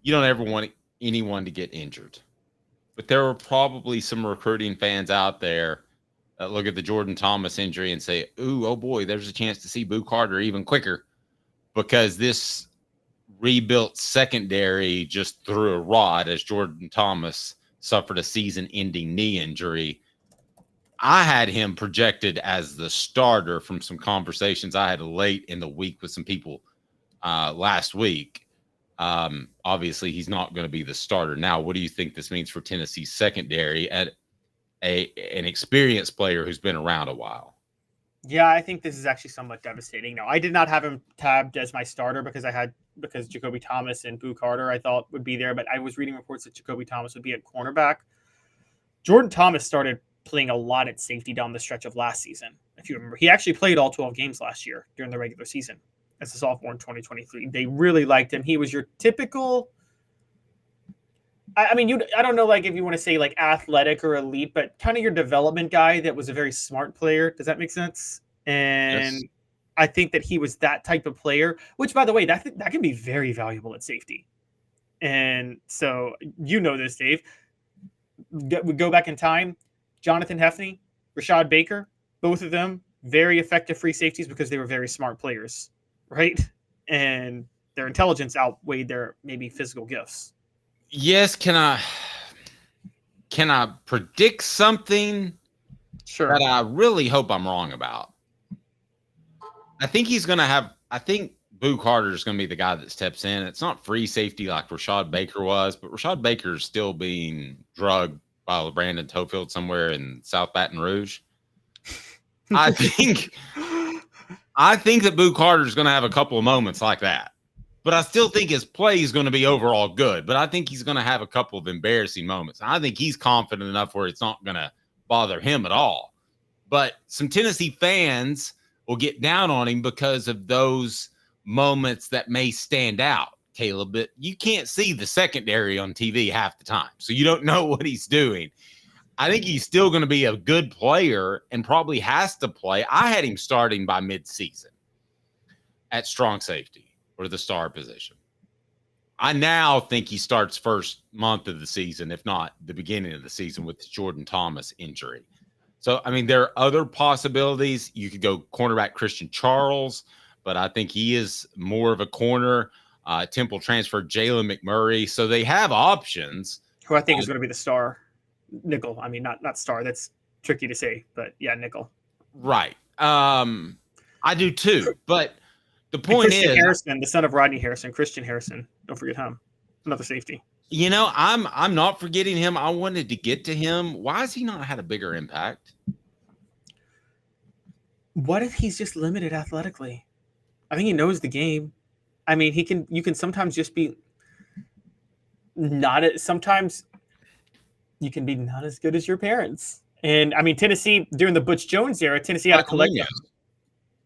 you don't ever want anyone to get injured. But there are probably some recruiting fans out there that look at the Jourdan Thomas injury and say, ooh, oh boy, there's a chance to see Boo Carter even quicker because this rebuilt secondary just threw a rod as Jourdan Thomas suffered a season-ending knee injury. I had him projected as the starter from some conversations I had late in the week with some people last week. Obviously, he's not going to be the starter. Now, what do you think this means for Tennessee's secondary at an experienced player who's been around a while? Yeah, I think this is actually somewhat devastating. Now, I did not have him tabbed as my starter because Jacoby Thomas and Boo Carter I thought would be there, but I was reading reports that Jacoby Thomas would be at cornerback. Jourdan Thomas started playing a lot at safety down the stretch of last season. If you remember, he actually played all 12 games last year during the regular season as a sophomore in 2023. They really liked him. He was your typical, I don't know, like if you want to say like athletic or elite, but kind of your development guy that was a very smart player. Does that make sense? And yes. I think that he was that type of player, which, by the way, that can be very valuable at safety. And so, you know this, Dave. We go back in time. Jonathan Hefney, Rashad Baker, both of them very effective free safeties because they were very smart players, right? And their intelligence outweighed their maybe physical gifts. Yes, can I predict something Sure. that I really hope I'm wrong about? I think Boo Carter is going to be the guy that steps in. It's not free safety like Rashad Baker was, but Rashad Baker is still being drugged by Brandon Tofield somewhere in South Baton Rouge. I think that Boo Carter is going to have a couple of moments like that. But I still think his play is going to be overall good. But I think he's going to have a couple of embarrassing moments. I think he's confident enough where it's not going to bother him at all. But some Tennessee fans will get down on him because of those moments that may stand out, Caleb. But you can't see the secondary on TV half the time, so you don't know what he's doing. I think he's still going to be a good player and probably has to play. I had him starting by midseason at strong safety or the star position. I now think he starts first month of the season, if not the beginning of the season, with the Jourdan Thomas injury. So, I mean, there are other possibilities. You could go cornerback Christian Charles, but I think he is more of a corner. Temple transfer Jalen McMurray. So they have options. Who I think is going to be the star nickel. I mean, not star. That's tricky to say, but yeah, nickel. Right. I do too. But the point is, Harrison, the son of Rodney Harrison, Christian Harrison. Don't forget him. Another safety. You know, I'm not forgetting him. I wanted to get to him. Why has he not had a bigger impact? What if he's just limited athletically? I think he knows the game. I mean, you can sometimes just be sometimes you can be not as good as your parents. And I mean, Tennessee during the Butch Jones era, Tennessee had a collective.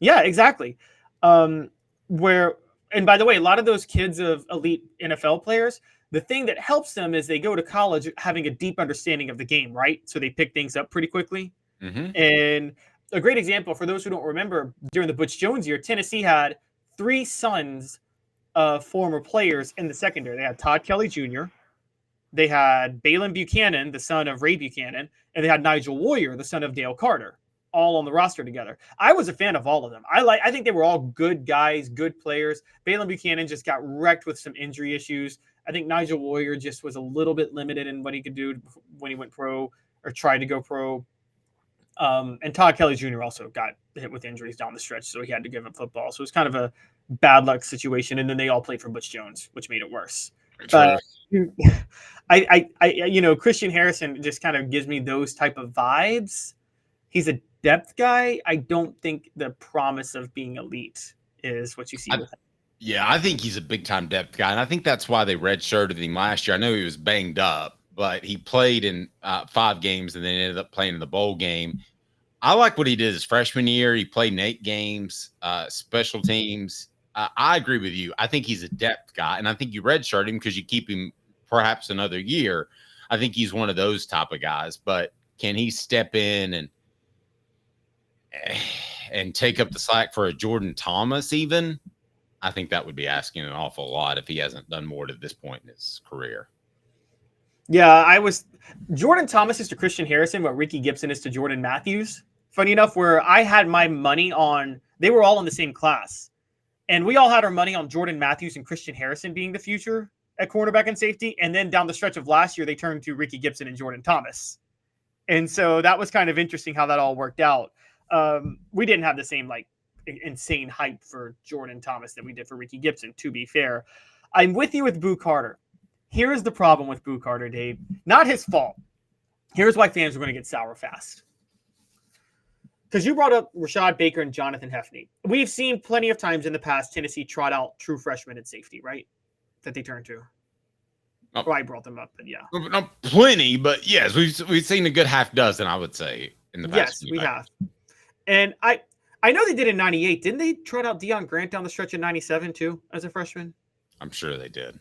Yeah, exactly. And by the way, a lot of those kids of elite NFL players, the thing that helps them is they go to college having a deep understanding of the game, right? So they pick things up pretty quickly. Mm-hmm. And a great example for those who don't remember, during the Butch Jones year, Tennessee had 3 sons of former players in the secondary. They had Todd Kelly Jr., they had Balin Buchanan, the son of Ray Buchanan, and they had Nigel Warrior, the son of Dale Carter, all on the roster together. I was a fan of all of them. I think they were all good guys, good players. Balin Buchanan just got wrecked with some injury issues. I think Nigel Warrior just was a little bit limited in what he could do when he went pro or tried to go pro. And Todd Kelly Jr. also got hit with injuries down the stretch, so he had to give up football. So it was kind of a bad luck situation. And then they all played for Butch Jones, which made it worse. But Christian Harrison just kind of gives me those type of vibes. He's a depth guy. I don't think the promise of being elite is what you see with him. Yeah, I think he's a big-time depth guy, and I think that's why they redshirted him last year. I know he was banged up, but he played in 5 games and then ended up playing in the bowl game. I like what he did his freshman year. He played in 8 games, special teams. I agree with you. I think he's a depth guy, and I think you redshirt him because you keep him perhaps another year. I think he's one of those type of guys, but can he step in and take up the slack for a Jourdan Thomas even? I think that would be asking an awful lot if he hasn't done more to this point in his career. Yeah, Jourdan Thomas is to Christian Harrison what Ricky Gibson is to Jordan Matthews. Funny enough, where I had my money on, they were all in the same class. And we all had our money on Jordan Matthews and Christian Harrison being the future at cornerback and safety. And then down the stretch of last year, they turned to Ricky Gibson and Jourdan Thomas. And so that was kind of interesting how that all worked out. We didn't have the same like insane hype for Jourdan Thomas that we did for Ricky Gibson, to be fair. I'm with you with Boo Carter. Here is the problem with Boo Carter, Dave. Not his fault. Here's why fans are going to get sour fast. Because you brought up Rashad Baker and Jonathan Hefney. We've seen plenty of times in the past Tennessee trot out true freshmen at safety, right? That they turn to. Oh. Well, I brought them up, but yeah. Not plenty, but yes, we've seen a good half dozen, I would say, in the past. Yes, we have. And I know they did in 98. Didn't they trot out Deion Grant down the stretch in 97 too as a freshman? I'm sure they did.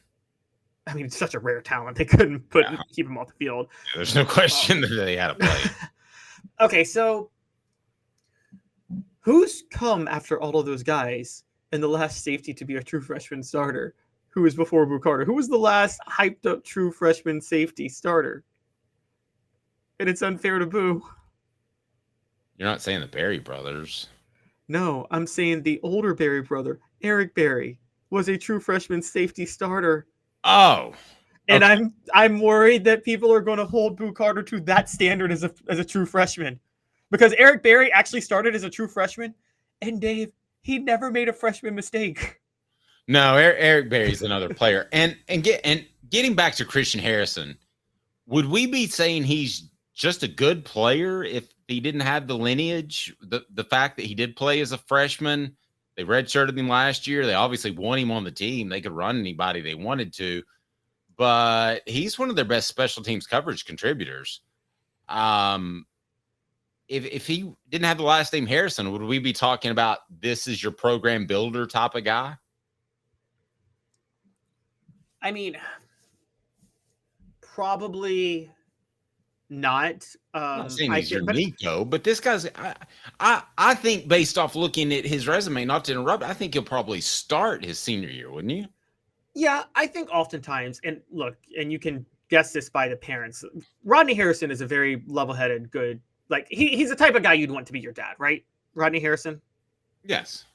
I mean, it's such a rare talent. They couldn't keep him off the field. Yeah, there's no question that they had to play. Okay, so who's come after all of those guys and the last safety to be a true freshman starter? Who was before Boo Carter? Who was the last hyped up true freshman safety starter? And it's unfair to Boo. You're not saying the Berry brothers. No, I'm saying the older Berry brother, Eric Berry, was a true freshman safety starter. Oh. And okay. I'm worried that people are going to hold Boo Carter to that standard as a true freshman. Because Eric Berry actually started as a true freshman, and Dave, he never made a freshman mistake. No, Eric Berry's another player. And getting back to Christian Harrison, would we be saying he's just a good player if he didn't have the lineage? The fact that he did play as a freshman, they redshirted him last year. They obviously want him on the team. They could run anybody they wanted to, but he's one of their best special teams coverage contributors. If he didn't have the last name Harrison, would we be talking about this is your program builder type of guy? I mean, probably not. I'm not saying he's unique, though, but this guy's I think based off looking at his resume, not to interrupt, I think he'll probably start his senior year, wouldn't you? Yeah, I think oftentimes, and look, and you can guess this by the parents. Rodney Harrison is a very level-headed, good, like he's the type of guy you'd want to be your dad, right? Rodney Harrison? Yes.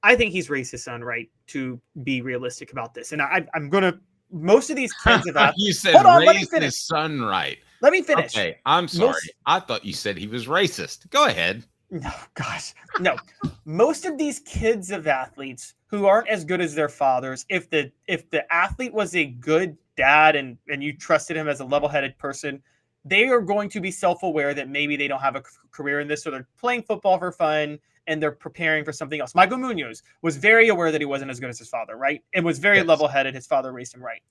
I think he's raised his son right to be realistic about this. And I'm going to, most of these kids have asked. You said raised his son right. Let me finish. Okay, I'm sorry. I thought you said he was racist. Go ahead. No, gosh. No. Most of these kids of athletes who aren't as good as their fathers, if the athlete was a good dad and you trusted him as a level-headed person, they are going to be self-aware that maybe they don't have a career in this, so they're playing football for fun and they're preparing for something else. Michael Munoz was very aware that he wasn't as good as his father, right? And was very level-headed. His father raised him right.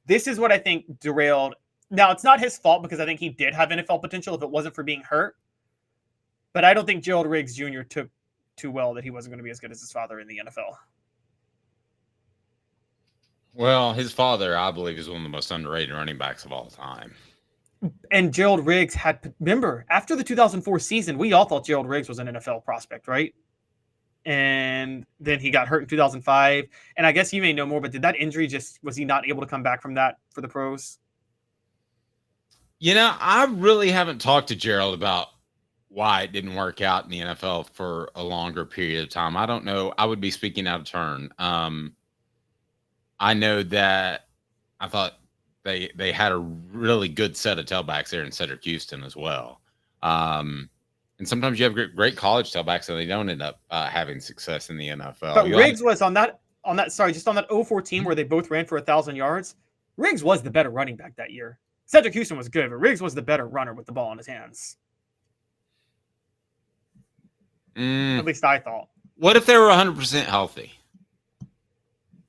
This is what I think derailed. Now, it's not his fault because I think he did have NFL potential if it wasn't for being hurt. But I don't think Gerald Riggs Jr. took too well that he wasn't going to be as good as his father in the NFL. Well, his father, I believe, is one of the most underrated running backs of all time. And Gerald Riggs remember, after the 2004 season, we all thought Gerald Riggs was an NFL prospect, right? And then he got hurt in 2005. And I guess you may know more, but did that injury was he not able to come back from that for the pros? You know, I really haven't talked to Gerald about why it didn't work out in the NFL for a longer period of time. I don't know. I would be speaking out of turn. I know that I thought they had a really good set of tailbacks there in Cedric Houston as well. And sometimes you have great college tailbacks and they don't end up having success in the NFL. But Riggs was on that 04 team where they both ran for 1,000 yards. Riggs was the better running back that year. Cedric Houston was good, but Riggs was the better runner with the ball in his hands. At least I thought. What if they were 100% healthy?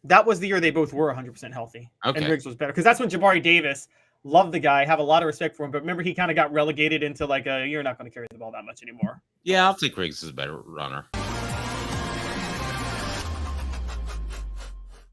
That was the year they both were 100% healthy. Okay. And Riggs was better. Because that's when Jabari Davis, loved the guy, have a lot of respect for him. But remember, he kind of got relegated into you're not going to carry the ball that much anymore. Yeah, I'll take Riggs as a better runner.